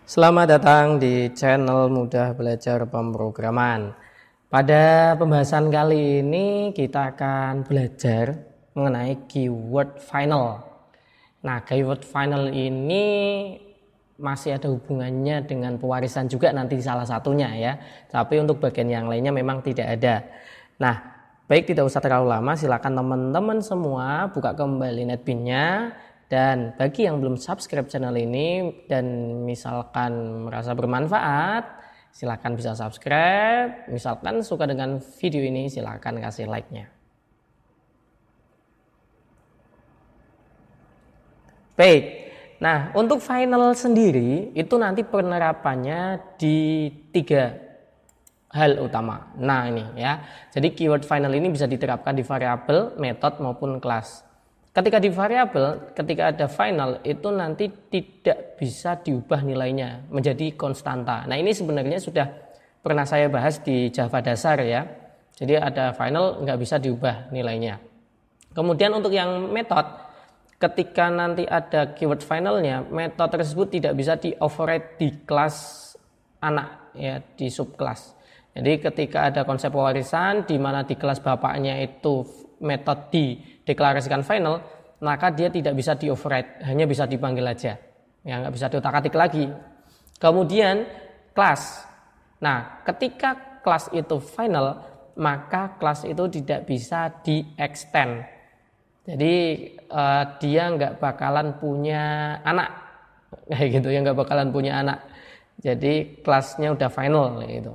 Selamat datang di channel Mudah Belajar Pemrograman. Pada pembahasan kali ini kita akan belajar mengenai keyword final. Nah, keyword final ini masih ada hubungannya dengan pewarisan juga nanti salah satunya ya. Tapi untuk bagian yang lainnya memang tidak ada. Nah, baik tidak usah terlalu lama, silakan teman-teman semua buka kembali netbeans-nya. Dan bagi yang belum subscribe channel ini dan misalkan merasa bermanfaat, silakan bisa subscribe. Misalkan suka dengan video ini, silakan kasih like-nya. Baik, nah untuk final sendiri itu nanti penerapannya di 3 hal utama. Nah ini ya, jadi keyword final ini bisa diterapkan di variabel, metode maupun kelas. Ketika di variabel, ketika ada final itu nanti tidak bisa diubah nilainya menjadi konstanta. Nah ini sebenarnya sudah pernah saya bahas di Java dasar ya. Jadi ada final nggak bisa diubah nilainya. Kemudian untuk yang metode, ketika nanti ada keyword finalnya, metode tersebut tidak bisa di override di kelas anak ya, di subkelas. Jadi ketika ada konsep pewarisan di mana di kelas bapaknya itu metode dideklarasikan final, maka dia tidak bisa di override, hanya bisa dipanggil aja, ya nggak bisa diotak-atik lagi. Kemudian kelas, nah ketika kelas itu final, maka kelas itu tidak bisa di extend. Jadi dia nggak bakalan punya anak, kayak gitu ya, nggak bakalan punya anak. Jadi kelasnya udah final gitu,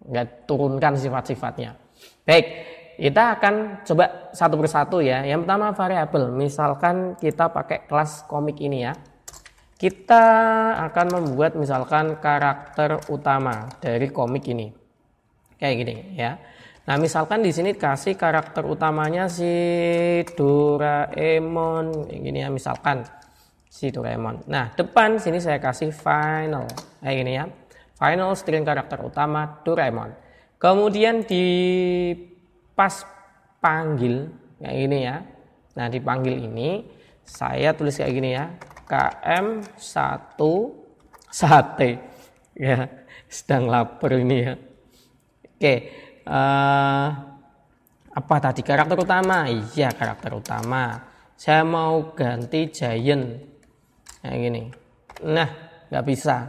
nggak turunkan sifat-sifatnya. Baik, kita akan coba satu persatu ya. Yang pertama variabel, misalkan kita pakai kelas komik ini ya. Kita akan membuat misalkan karakter utama dari komik ini, kayak gini ya. Nah misalkan di sini kasih karakter utamanya si Doraemon, kayak gini ya, misalkan si Doraemon. Nah depan sini saya kasih final, kayak gini ya. Final string karakter utama Doraemon. Kemudian di pas panggil kayak gini ya. Nah dipanggil ini saya tulis kayak gini ya, KM1 sate ya, sedang lapar ini ya. Oke, apa tadi karakter utama? Iya karakter utama. Saya mau ganti Giant kayak gini. Nah nggak bisa.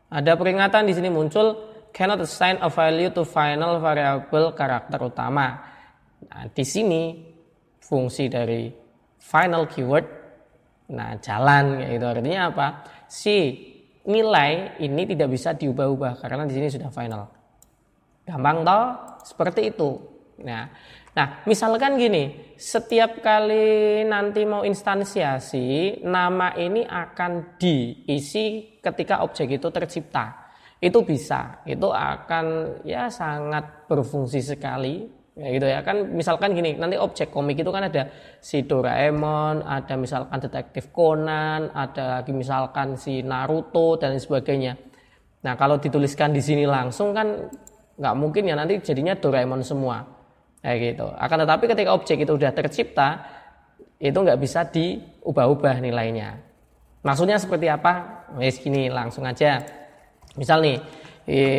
Ada peringatan di sini muncul cannot assign a value to final variable karakter utama. Nah, di sini fungsi dari final keyword jalan gitu. Artinya apa? Si nilai ini tidak bisa diubah-ubah karena di sini sudah final. Gampang toh? Seperti itu. Nah, misalkan gini, setiap kali nanti mau instansiasi, nama ini akan diisi ketika objek itu tercipta. Itu bisa, itu akan ya sangat berfungsi sekali. Ya gitu ya, kan misalkan gini, nanti objek komik itu kan ada si Doraemon, ada misalkan Detektif Conan, ada lagi misalkan si Naruto dan sebagainya. Nah, kalau dituliskan di sini langsung kan nggak mungkin ya, nanti jadinya Doraemon semua. Kayak gitu. Akan tetapi ketika objek itu sudah tercipta, itu nggak bisa diubah-ubah nilainya. Maksudnya seperti apa? Gini langsung aja. Misal nih,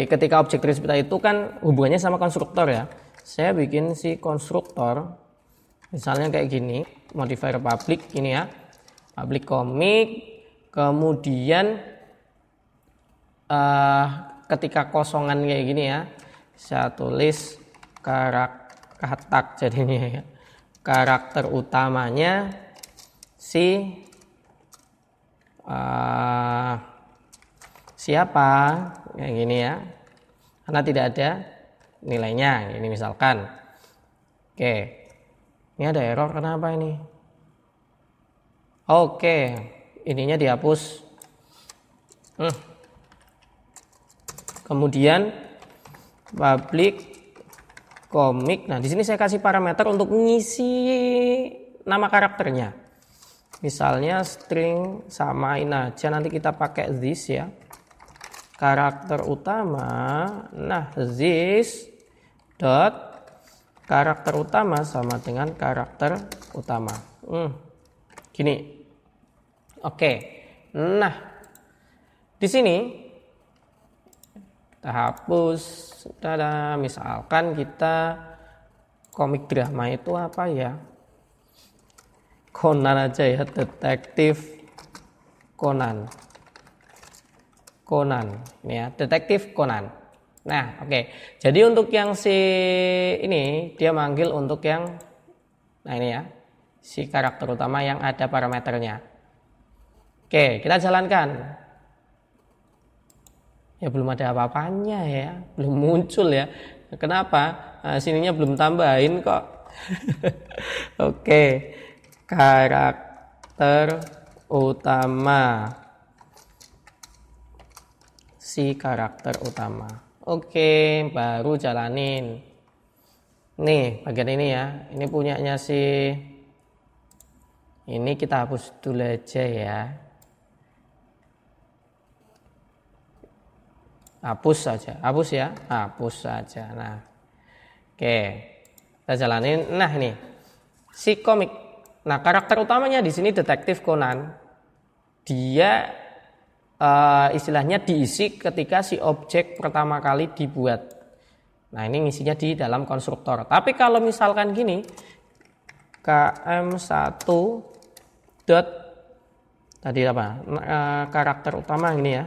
ketika objek tercipta itu kan hubungannya sama konstruktor ya. Saya bikin si konstruktor, misalnya kayak gini, modifier public ini ya, public komik, kemudian ketika kosongan kayak gini ya, saya tulis katak jadinya ya. Karakter utamanya si siapa kayak gini ya, karena tidak ada nilainya ini misalkan. Oke, ini ada error, kenapa ini? Oke, ininya dihapus. Kemudian public komik. Nah, di sini saya kasih parameter untuk mengisi nama karakternya. Misalnya string samain aja, nanti kita pakai this ya. Karakter utama. Nah, this dot karakter utama sama dengan karakter utama. Gini. Oke. Nah, Di sini kita hapus. Tada, misalkan kita komik drama itu apa ya? Conan aja ya, detektif Conan. Ini ya, detektif Conan. Nah, oke. Jadi untuk yang si ini dia manggil untuk yang ini ya, si karakter utama yang ada parameternya. Oke, kita jalankan. Ya belum ada apa-apanya ya, belum muncul ya. Kenapa? Nah, sininya belum tambahin kok. Oke, karakter utama, si karakter utama. Oke, baru jalanin. Nih bagian ini ya, ini punyanya si ini kita hapus dulu aja ya. Hapus saja, hapus ya, hapus saja. Nah, oke, kita jalanin. Nah ini si komik. Nah karakter utamanya di sini detektif Conan. Dia istilahnya diisi ketika si objek pertama kali dibuat. Nah ini ngisinya di dalam konstruktor. Tapi kalau misalkan gini, km1 dot tadi apa? Karakter utama ini ya.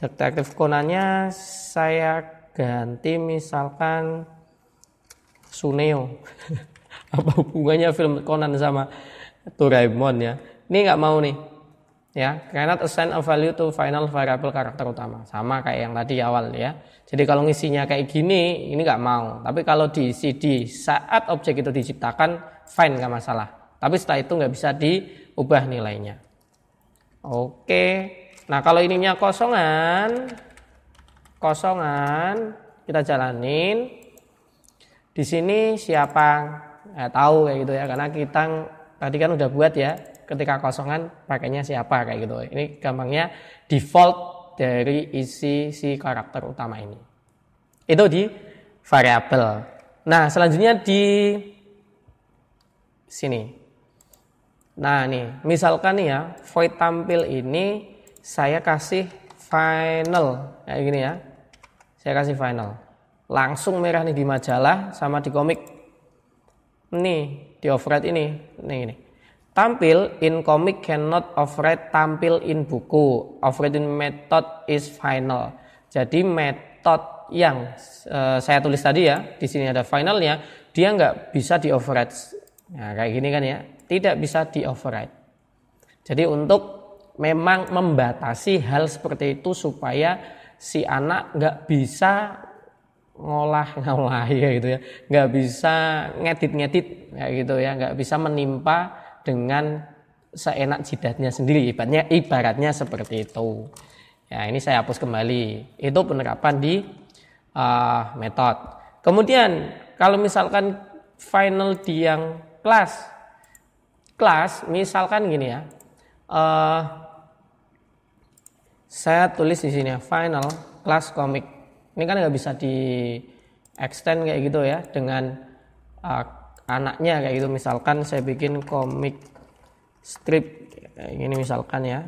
Detektif Conan-nya saya ganti misalkan Suneo. Apa hubungannya film Conan sama Doraemon ya? Ini nggak mau nih, ya. Cannot assign a value to final variable karakter utama. Sama kayak yang tadi awal ya. Jadi kalau ngisinya kayak gini, ini nggak mau. Tapi kalau diisi di saat objek itu diciptakan, fine nggak masalah. Tapi setelah itu nggak bisa diubah nilainya. Oke. Nah kalau ininya kosongan, kita jalanin. Di sini siapa? Tahu kayak gitu ya, karena kita tadi kan udah buat ya. Ketika kosongan pakainya siapa kayak gitu. Ini gampangnya default dari isi si karakter utama ini. Itu di variabel. Nah selanjutnya di sini. Nah nih, misalkan nih ya, void tampil ini saya kasih final kayak gini ya. Saya kasih final. Langsung merah nih di majalah sama di komik. Nih, di override ini. Nih ini. Tampil in comic cannot override tampil in buku. Overriding method is final. Jadi metode yang saya tulis tadi ya, di sini ada finalnya, dia nggak bisa di override. Nah, kayak gini kan ya. Tidak bisa di override. Jadi untuk memang membatasi hal seperti itu supaya si anak nggak bisa ngolah ya gitu ya, nggak bisa ngedit ya gitu ya, nggak bisa menimpa dengan seenak jidatnya sendiri, ibaratnya seperti itu. Ya ini saya hapus kembali. Itu penerapan di metode. Kemudian kalau misalkan final di yang kelas misalkan gini ya. Saya tulis di sini ya, final class komik. Ini kan nggak bisa di extend kayak gitu ya dengan anaknya kayak gitu. Misalkan saya bikin komik strip kayak gini misalkan ya.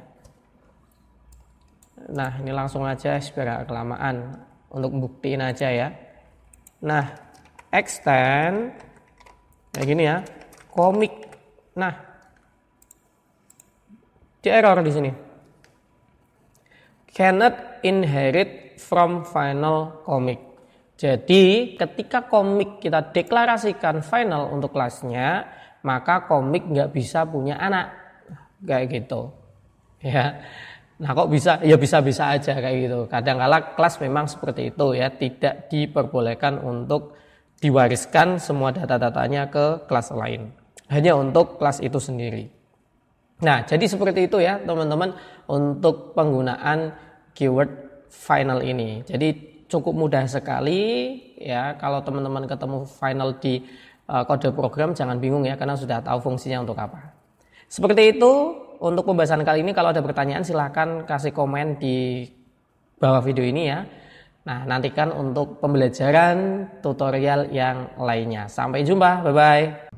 Nah ini langsung aja biar kelamaan untuk buktiin aja ya. Nah extend kayak gini ya, komik. Nah di error di sini. Cannot inherit from final comic. Jadi ketika komik kita deklarasikan final untuk kelasnya, maka komik nggak bisa punya anak kayak gitu. Ya, nah kok bisa? Ya bisa-bisa aja kayak gitu. Kadang-kala kelas memang seperti itu ya, tidak diperbolehkan untuk diwariskan semua data-datanya ke kelas lain. Hanya untuk kelas itu sendiri. Nah, jadi seperti itu ya teman-teman untuk penggunaan keyword final ini. Jadi cukup mudah sekali ya, kalau teman-teman ketemu final di kode program jangan bingung ya, karena sudah tahu fungsinya untuk apa. Seperti itu untuk pembahasan kali ini. Kalau ada pertanyaan silahkan kasih komen di bawah video ini ya. Nah, nantikan untuk pembelajaran tutorial yang lainnya. Sampai jumpa, bye-bye.